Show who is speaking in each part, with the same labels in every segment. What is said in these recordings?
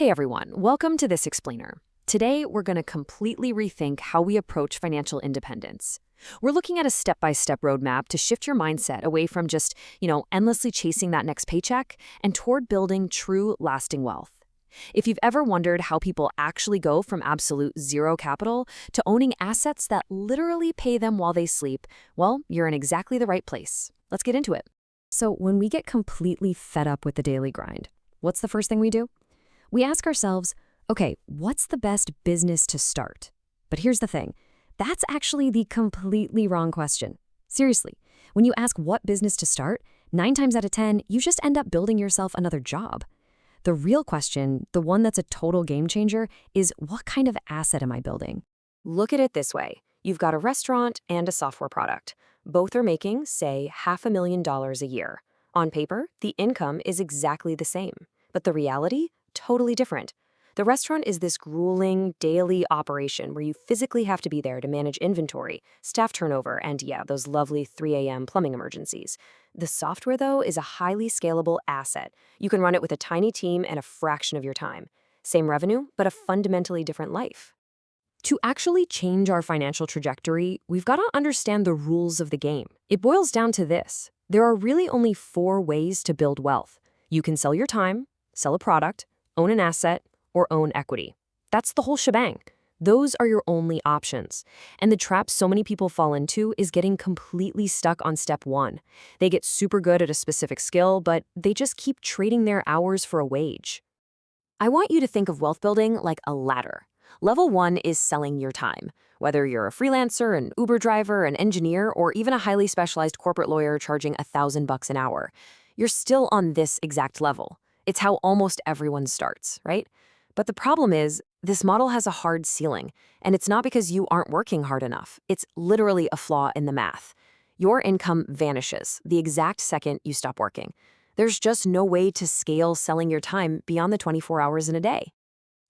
Speaker 1: Hey everyone, welcome to This Explainer. Today, we're going to completely rethink how we approach financial independence. We're looking at a step-by-step roadmap to shift your mindset away from just, endlessly chasing that next paycheck and toward building true, lasting wealth. If you've ever wondered how people actually go from absolute zero capital to owning assets that literally pay them while they sleep, well, you're in exactly the right place. Let's get into it. So, when we get completely fed up with the daily grind, what's the first thing we do? We ask ourselves, okay, what's the best business to start? But here's the thing, that's actually the completely wrong question. Seriously, when you ask what business to start, 9 times out of 10, you just end up building yourself another job. The real question, the one that's a total game changer, is what kind of asset am I building? Look at it this way. You've got a restaurant and a software product. Both are making, say, $500,000 a year. On paper, the income is exactly the same. But the reality? Totally different. The restaurant is this grueling, daily operation where you physically have to be there to manage inventory, staff turnover, and those lovely 3 a.m. plumbing emergencies. The software, though, is a highly scalable asset. You can run it with a tiny team and a fraction of your time. Same revenue, but a fundamentally different life. To actually change our financial trajectory, we've got to understand the rules of the game. It boils down to this. There are really only 4 ways to build wealth. You can sell your time, sell a product, own an asset, or own equity. That's the whole shebang. Those are your only options. And the trap so many people fall into is getting completely stuck on step 1. They get super good at a specific skill, but they just keep trading their hours for a wage. I want you to think of wealth building like a ladder. Level 1 is selling your time. Whether you're a freelancer, an Uber driver, an engineer, or even a highly specialized corporate lawyer charging $1,000 an hour, you're still on this exact level. It's how almost everyone starts, right? But the problem is, this model has a hard ceiling, and it's not because you aren't working hard enough. It's literally a flaw in the math. Your income vanishes the exact second you stop working. There's just no way to scale selling your time beyond the 24 hours in a day.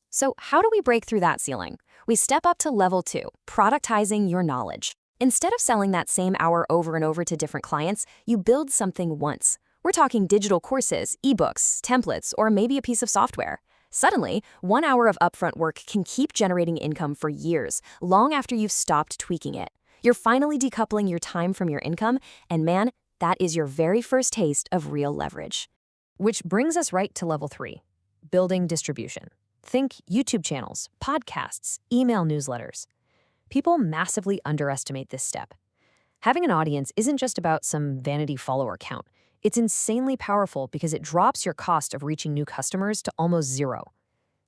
Speaker 1: So how do we break through that ceiling? We step up to level 2, productizing your knowledge. Instead of selling that same hour over and over to different clients, you build something once. We're talking digital courses, ebooks, templates, or maybe a piece of software. Suddenly, 1 hour of upfront work can keep generating income for years, long after you've stopped tweaking it. You're finally decoupling your time from your income, and man, that is your very first taste of real leverage. Which brings us right to level 3, building distribution. Think YouTube channels, podcasts, email newsletters. People massively underestimate this step. Having an audience isn't just about some vanity follower count. It's insanely powerful because it drops your cost of reaching new customers to almost zero.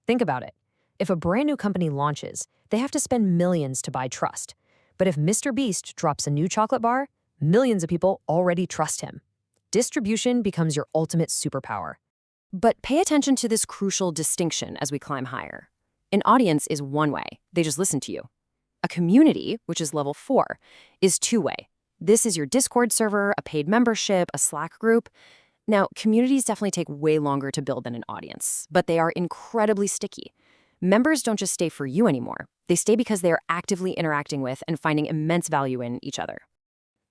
Speaker 1: Think about it. If a brand new company launches, they have to spend millions to buy trust. But if Mr. Beast drops a new chocolate bar, millions of people already trust him. Distribution becomes your ultimate superpower. But pay attention to this crucial distinction as we climb higher. An audience is one way. They just listen to you. A community, which is level 4, is two-way. This is your Discord server, a paid membership, a Slack group. Now, communities definitely take way longer to build than an audience, but they are incredibly sticky. Members don't just stay for you anymore. They stay because they are actively interacting with and finding immense value in each other.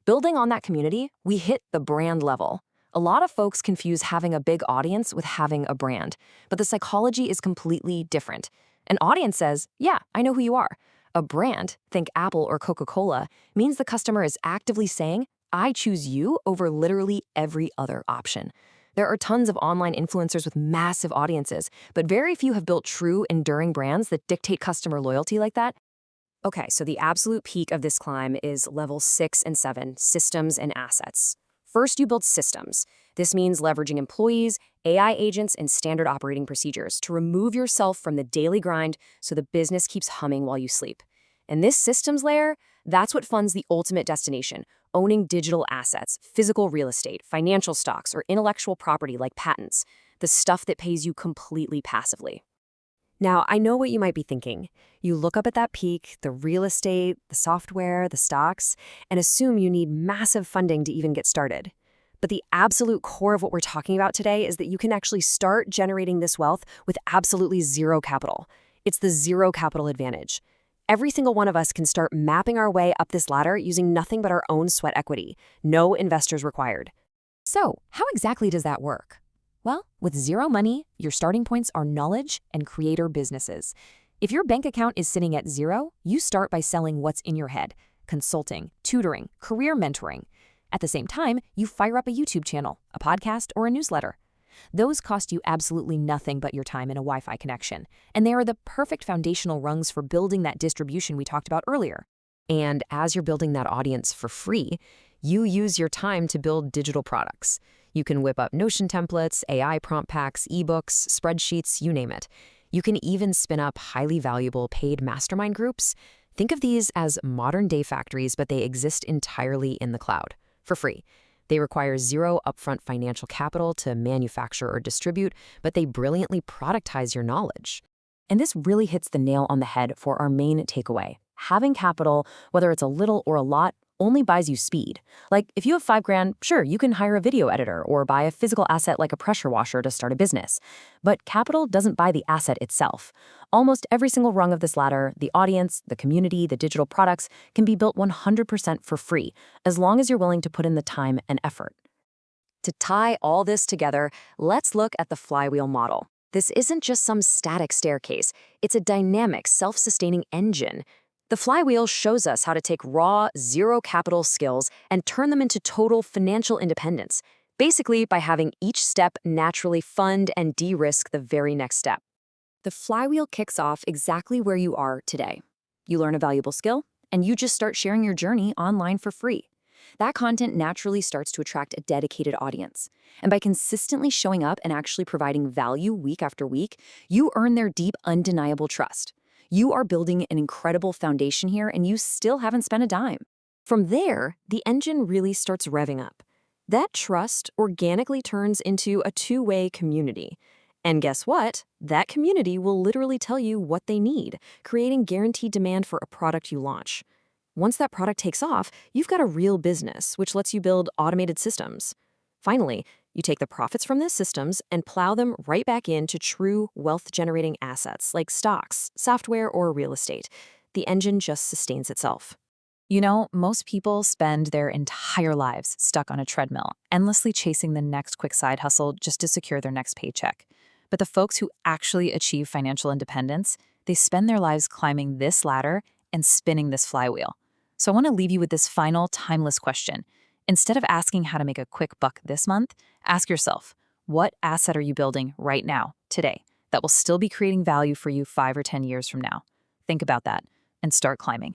Speaker 1: Building on that community, we hit the brand level. A lot of folks confuse having a big audience with having a brand, but the psychology is completely different. An audience says, yeah, I know who you are. A brand, think Apple or Coca-Cola, means the customer is actively saying, I choose you over literally every other option. There are tons of online influencers with massive audiences, but very few have built true, enduring brands that dictate customer loyalty like that. Okay, so the absolute peak of this climb is level 6 and 7, systems and assets. First, you build systems. This means leveraging employees, AI agents, and standard operating procedures to remove yourself from the daily grind so the business keeps humming while you sleep. And this systems layer, that's what funds the ultimate destination, owning digital assets, physical real estate, financial stocks, or intellectual property like patents, the stuff that pays you completely passively. Now, I know what you might be thinking. You look up at that peak, the real estate, the software, the stocks, and assume you need massive funding to even get started. But the absolute core of what we're talking about today is that you can actually start generating this wealth with absolutely zero capital. It's the zero capital advantage. Every single one of us can start mapping our way up this ladder using nothing but our own sweat equity. No investors required. So, how exactly does that work? Well, with zero money, your starting points are knowledge and creator businesses. If your bank account is sitting at zero, you start by selling what's in your head: consulting, tutoring, career mentoring. At the same time, you fire up a YouTube channel, a podcast, or a newsletter. Those cost you absolutely nothing but your time and a Wi-Fi connection, and they are the perfect foundational rungs for building that distribution we talked about earlier. And as you're building that audience for free, you use your time to build digital products. You can whip up Notion templates, AI prompt packs, ebooks, spreadsheets, you name it. You can even spin up highly valuable paid mastermind groups. Think of these as modern-day factories, but they exist entirely in the cloud, for free. They require zero upfront financial capital to manufacture or distribute, but they brilliantly productize your knowledge. And this really hits the nail on the head for our main takeaway. Having capital, whether it's a little or a lot, only buys you speed. Like, if you have $5,000, sure, you can hire a video editor or buy a physical asset like a pressure washer to start a business. But capital doesn't buy the asset itself. Almost every single rung of this ladder, the audience, the community, the digital products, can be built 100% for free, as long as you're willing to put in the time and effort. To tie all this together, let's look at the flywheel model. This isn't just some static staircase. It's a dynamic, self-sustaining engine. The flywheel shows us how to take raw, zero-capital skills and turn them into total financial independence, basically by having each step naturally fund and de-risk the very next step. The flywheel kicks off exactly where you are today. You learn a valuable skill, and you just start sharing your journey online for free. That content naturally starts to attract a dedicated audience. And by consistently showing up and actually providing value week after week, you earn their deep, undeniable trust. You are building an incredible foundation here, and you still haven't spent a dime. From there, the engine really starts revving up. That trust organically turns into a two-way community. And guess what? That community will literally tell you what they need, creating guaranteed demand for a product you launch. Once that product takes off, you've got a real business, which lets you build automated systems. Finally, you take the profits from these systems and plow them right back into true wealth-generating assets like stocks, software, or real estate. The engine just sustains itself. You know, most people spend their entire lives stuck on a treadmill, endlessly chasing the next quick side hustle just to secure their next paycheck. But the folks who actually achieve financial independence, they spend their lives climbing this ladder and spinning this flywheel. So I want to leave you with this final timeless question. Instead of asking how to make a quick buck this month, ask yourself, what asset are you building right now, today, that will still be creating value for you 5 or 10 years from now? Think about that and start climbing.